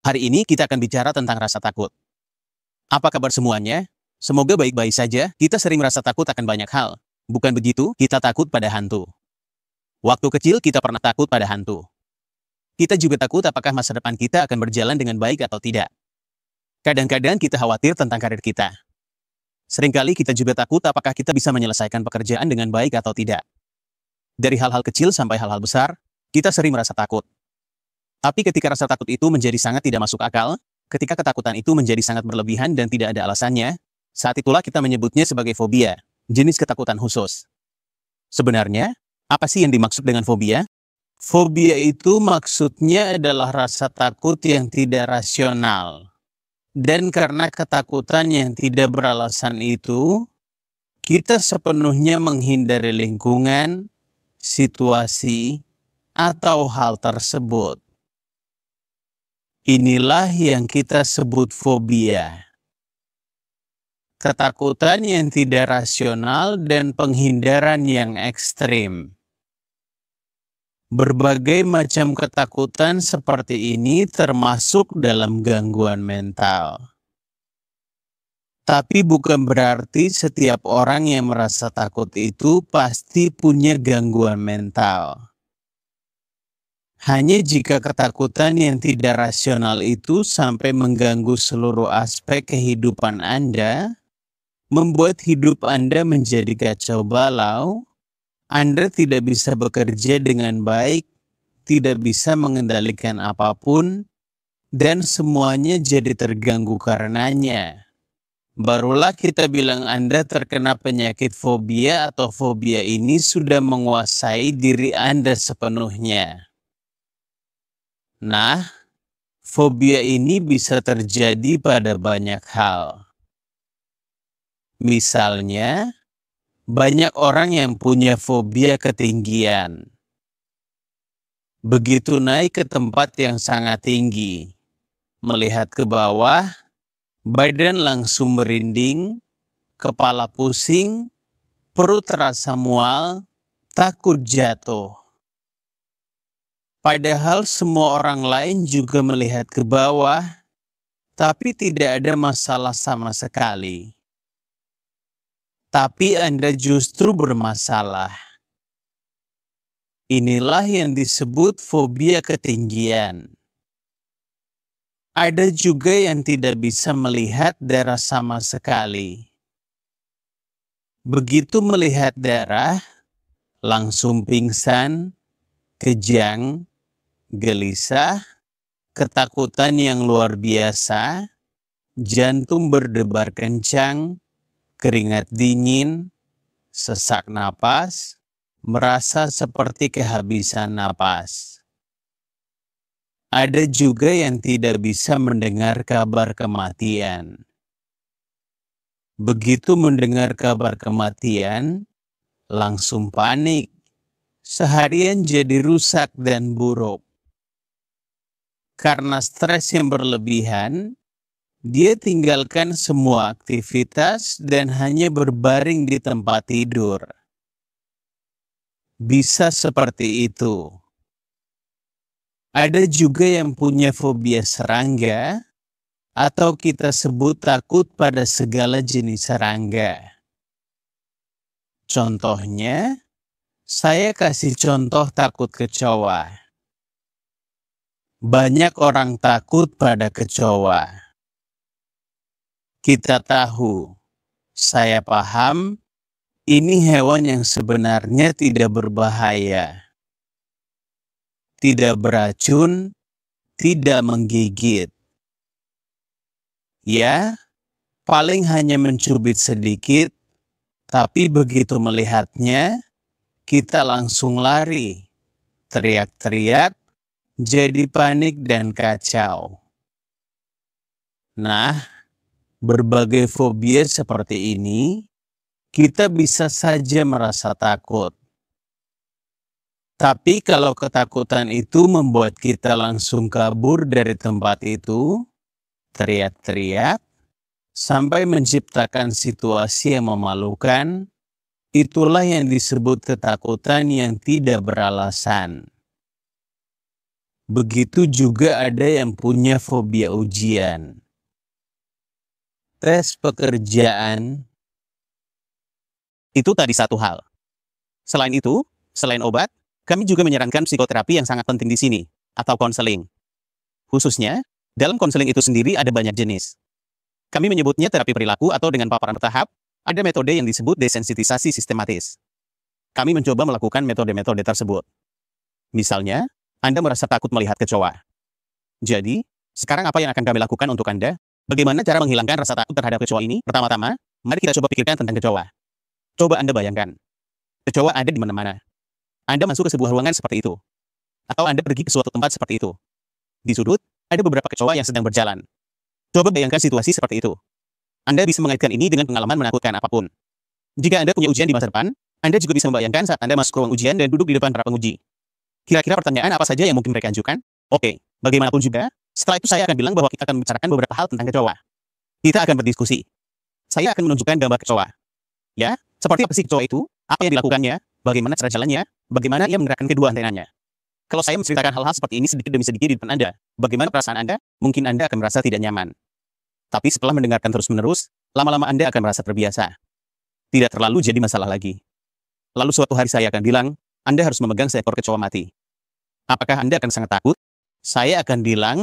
Hari ini kita akan bicara tentang rasa takut. Apa kabar semuanya? Semoga baik-baik saja. Kita sering merasa takut akan banyak hal. Bukan begitu, kita takut pada hantu. Waktu kecil kita pernah takut pada hantu. Kita juga takut apakah masa depan kita akan berjalan dengan baik atau tidak. Kadang-kadang kita khawatir tentang karir kita. Seringkali kita juga takut apakah kita bisa menyelesaikan pekerjaan dengan baik atau tidak. Dari hal-hal kecil sampai hal-hal besar, kita sering merasa takut. Tapi ketika rasa takut itu menjadi sangat tidak masuk akal, ketika ketakutan itu menjadi sangat berlebihan dan tidak ada alasannya, saat itulah kita menyebutnya sebagai fobia, jenis ketakutan khusus. Sebenarnya, apa sih yang dimaksud dengan fobia? Fobia itu maksudnya adalah rasa takut yang tidak rasional. Dan karena ketakutan yang tidak beralasan itu, kita sepenuhnya menghindari lingkungan, situasi, atau hal tersebut. Inilah yang kita sebut fobia. Ketakutan yang tidak rasional dan penghindaran yang ekstrim. Berbagai macam ketakutan seperti ini termasuk dalam gangguan mental. Tapi bukan berarti setiap orang yang merasa takut itu pasti punya gangguan mental. Hanya jika ketakutan yang tidak rasional itu sampai mengganggu seluruh aspek kehidupan Anda, membuat hidup Anda menjadi kacau balau, Anda tidak bisa bekerja dengan baik, tidak bisa mengendalikan apapun, dan semuanya jadi terganggu karenanya. Barulah kita bilang Anda terkena penyakit fobia atau fobia ini sudah menguasai diri Anda sepenuhnya. Nah, fobia ini bisa terjadi pada banyak hal. Misalnya, banyak orang yang punya fobia ketinggian. Begitu naik ke tempat yang sangat tinggi, melihat ke bawah, badan langsung merinding, kepala pusing, perut terasa mual, takut jatuh. Padahal semua orang lain juga melihat ke bawah, tapi tidak ada masalah sama sekali. Tapi Anda justru bermasalah. Inilah yang disebut fobia ketinggian. Ada juga yang tidak bisa melihat darah sama sekali. Begitu melihat darah, langsung pingsan, kejang, gelisah, ketakutan yang luar biasa, jantung berdebar kencang, keringat dingin, sesak napas, merasa seperti kehabisan napas. Ada juga yang tidak bisa mendengar kabar kematian. Begitu mendengar kabar kematian, langsung panik. Seharian jadi rusak dan buruk. Karena stres yang berlebihan, dia tinggalkan semua aktivitas dan hanya berbaring di tempat tidur. Bisa seperti itu. Ada juga yang punya fobia serangga, atau kita sebut takut pada segala jenis serangga. Contohnya, saya kasih contoh takut kecoa. Banyak orang takut pada kecoa. Kita tahu, saya paham, ini hewan yang sebenarnya tidak berbahaya. Tidak beracun, tidak menggigit. Ya, paling hanya mencubit sedikit, tapi begitu melihatnya, kita langsung lari, teriak-teriak, jadi panik dan kacau. Nah, berbagai fobia seperti ini, kita bisa saja merasa takut. Tapi kalau ketakutan itu membuat kita langsung kabur dari tempat itu, teriak-teriak, sampai menciptakan situasi yang memalukan, itulah yang disebut ketakutan yang tidak beralasan. Begitu juga ada yang punya fobia ujian. Tes pekerjaan itu tadi satu hal. Selain itu, selain obat, kami juga menyarankan psikoterapi yang sangat penting di sini, atau konseling. Khususnya, dalam konseling itu sendiri ada banyak jenis. Kami menyebutnya terapi perilaku atau dengan paparan bertahap, ada metode yang disebut desensitisasi sistematis. Kami mencoba melakukan metode-metode tersebut. Misalnya, Anda merasa takut melihat kecoa. Jadi, sekarang apa yang akan kami lakukan untuk Anda? Bagaimana cara menghilangkan rasa takut terhadap kecoa ini? Pertama-tama, mari kita coba pikirkan tentang kecoa. Coba Anda bayangkan. Kecoa ada di mana-mana. Anda masuk ke sebuah ruangan seperti itu. Atau Anda pergi ke suatu tempat seperti itu. Di sudut, ada beberapa kecoa yang sedang berjalan. Coba bayangkan situasi seperti itu. Anda bisa mengaitkan ini dengan pengalaman menakutkan apapun. Jika Anda punya ujian di masa depan, Anda juga bisa membayangkan saat Anda masuk ke ruang ujian dan duduk di depan para penguji. Kira-kira pertanyaan apa saja yang mungkin mereka ajukan? Oke, bagaimanapun juga, setelah itu saya akan bilang bahwa kita akan membicarakan beberapa hal tentang kecoa. Kita akan berdiskusi. Saya akan menunjukkan gambar kecoa. Ya, seperti apa sih kecoa itu? Apa yang dilakukannya? Bagaimana cara jalannya? Bagaimana ia menggerakkan kedua antenanya? Kalau saya menceritakan hal-hal seperti ini sedikit demi sedikit di depan Anda, bagaimana perasaan Anda? Mungkin Anda akan merasa tidak nyaman. Tapi setelah mendengarkan terus-menerus, lama-lama Anda akan merasa terbiasa. Tidak terlalu jadi masalah lagi. Lalu suatu hari saya akan bilang, Anda harus memegang seekor kecoa mati. Apakah Anda akan sangat takut? Saya akan bilang,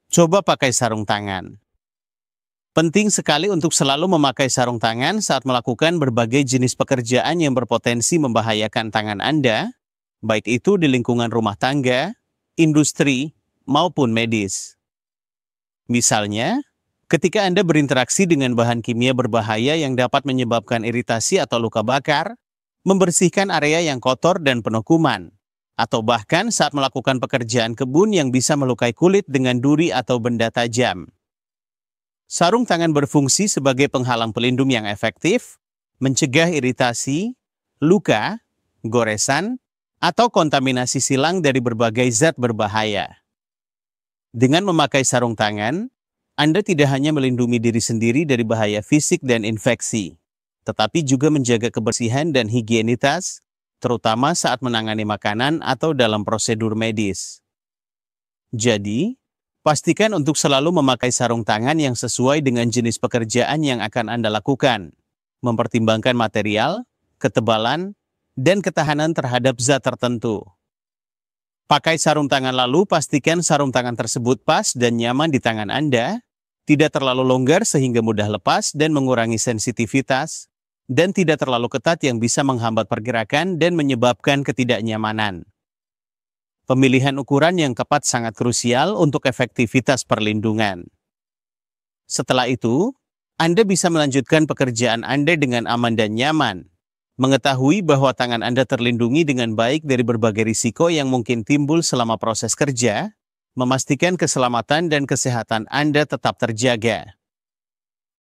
coba pakai sarung tangan. Penting sekali untuk selalu memakai sarung tangan saat melakukan berbagai jenis pekerjaan yang berpotensi membahayakan tangan Anda, baik itu di lingkungan rumah tangga, industri, maupun medis. Misalnya, ketika Anda berinteraksi dengan bahan kimia berbahaya yang dapat menyebabkan iritasi atau luka bakar, membersihkan area yang kotor dan penuh kuman, atau bahkan saat melakukan pekerjaan kebun yang bisa melukai kulit dengan duri atau benda tajam. Sarung tangan berfungsi sebagai penghalang pelindung yang efektif, mencegah iritasi, luka, goresan, atau kontaminasi silang dari berbagai zat berbahaya. Dengan memakai sarung tangan, Anda tidak hanya melindungi diri sendiri dari bahaya fisik dan infeksi, tetapi juga menjaga kebersihan dan higienitas, terutama saat menangani makanan atau dalam prosedur medis. Jadi, pastikan untuk selalu memakai sarung tangan yang sesuai dengan jenis pekerjaan yang akan Anda lakukan, mempertimbangkan material, ketebalan, dan ketahanan terhadap zat tertentu. Pakai sarung tangan lalu pastikan sarung tangan tersebut pas dan nyaman di tangan Anda, tidak terlalu longgar sehingga mudah lepas dan mengurangi sensitivitas, dan tidak terlalu ketat yang bisa menghambat pergerakan dan menyebabkan ketidaknyamanan. Pemilihan ukuran yang tepat sangat krusial untuk efektivitas perlindungan. Setelah itu, Anda bisa melanjutkan pekerjaan Anda dengan aman dan nyaman. Mengetahui bahwa tangan Anda terlindungi dengan baik dari berbagai risiko yang mungkin timbul selama proses kerja, memastikan keselamatan dan kesehatan Anda tetap terjaga.